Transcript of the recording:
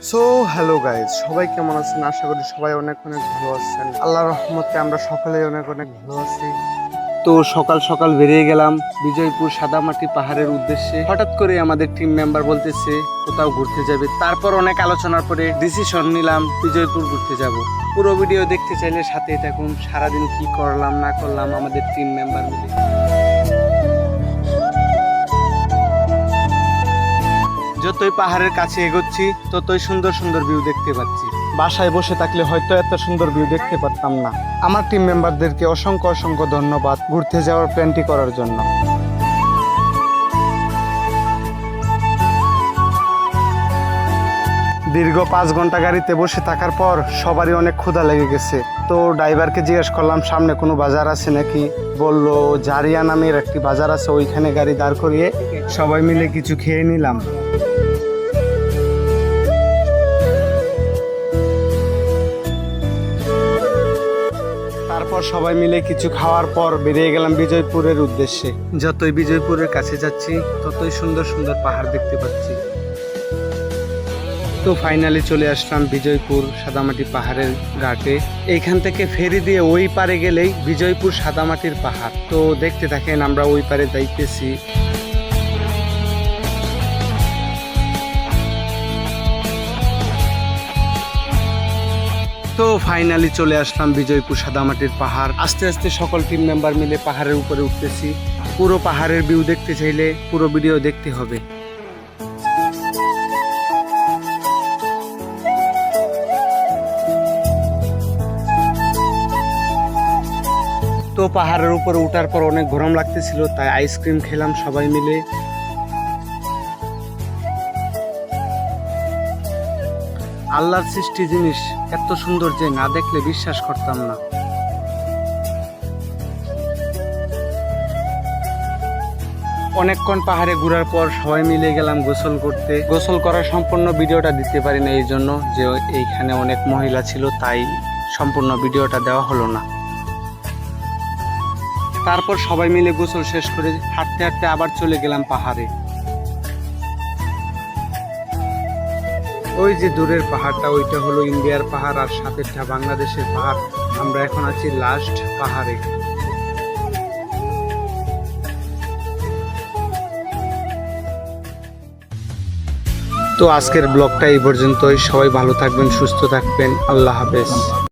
So hello guys, সবাই কেমন আছেন? আশা করি সবাই অনেক অনেক ভালো আছেন। আল্লাহর রহমতে আমরা সকলেই অনেক অনেক ভালো আছি। তো সকাল সকাল বেরিয়ে গেলাম বিজয়পুর সাদামাটি পাহাড়ের উদ্দেশ্যে। হঠাৎ করে আমাদের টিম মেম্বার বলতেছে কোথাও ঘুরতে যাবে। তারপর অনেক আলোচনার পরে ডিসিশন নিলাম বিজয়পুর ঘুরতে যাব। পুরো ভিডিও দেখতে চাইলে সাথেই থাকুন। সারাদিন কি করলাম না করলাম আমাদের টিম মেম্বার মিলে। যতই পাহাড়ের কাছে এগোচ্ছি ততই সুন্দর সুন্দর ভিউ দেখতে পাচ্ছি। বাসায় বসে থাকলে হয়তো এত সুন্দর ভিউ দেখতে পারতাম না। আমার টিম মেম্বারদেরকে অসংখ্য অসংখ্য ধন্যবাদ ঘুরতে যাওয়ার প্ল্যানটি করার জন্য। দীর্ঘ 5 ঘন্টা গাড়িতে বসে থাকার পর সবারই অনেক ক্ষুধা লেগে গেছে। তো ড্রাইভারকে জিজ্ঞেস করলাম সামনে কোনো বাজার আছে নাকি। বলল জারিয়া নামের একটি বাজার আছে, ওইখানে গাড়ি দাঁড় করিয়ে সবাই মিলে কিছু খেয়ে নিলাম। তারপর সবাই মিলে কিছু খাওয়ার পর বেরিয়ে গেলাম বিজয়পুরের উদ্দেশ্যে। যতই বিজয়পুরের কাছে যাচ্ছি ততই সুন্দর সুন্দর পাহাড় দেখতে পাচ্ছি। তো ফাইনালি চলে আসলাম বিজয়পুর সাদামাটি পাহাড়ের ঘাটে। এইখান থেকে ফেরি দিয়ে ওই পারে গেলেই বিজয়পুর সাদামাটির পাহাড়। তো দেখতে থাকেন, আমরা ওই পারে যাইতেছি। তো ফাইনালি চলে আসলাম বিজয়পুর সাদামাটির পাহাড়। আস্তে আস্তে সকল টিম মেম্বার মিলে পাহাড়ের উপরে উঠতেছি। পুরো পাহাড়ের ভিউ দেখতে চাইলে পুরো ভিডিও দেখতে হবে। তো পাহাড়ের উপরে উঠার পর অনেক গরম লাগতেছিল, তাই আইসক্রিম খেলাম সবাই মিলে। আল্লাহর সৃষ্টি জিনিস এত সুন্দর যে না দেখলে বিশ্বাস করতাম না। অনেকক্ষণ পাহাড়ে ঘোরার পর সবাই মিলে গেলাম গোসল করতে। গোসল করার সম্পূর্ণ ভিডিওটা দিতে পারি না এই জন্য যে এইখানে অনেক মহিলা ছিল, তাই সম্পূর্ণ ভিডিওটা দেওয়া হলো না। তারপর সবাই মিলে গোসল শেষ করে হাঁটতে হাঁটতে আবার চলে গেলাম পাহাড়ে। ওই যে দূরের পাহাড়টা, ওইটা হলো ইন্ডিয়ার পাহাড় আর সাথেরটা বাংলাদেশের পাহাড়। আমরা এখন আছি লাস্ট পাহাড়ে। তো আজকের ব্লগটা এই পর্যন্তই। সবাই ভালো থাকবেন, সুস্থ থাকবেন। আল্লাহ হাফেজ।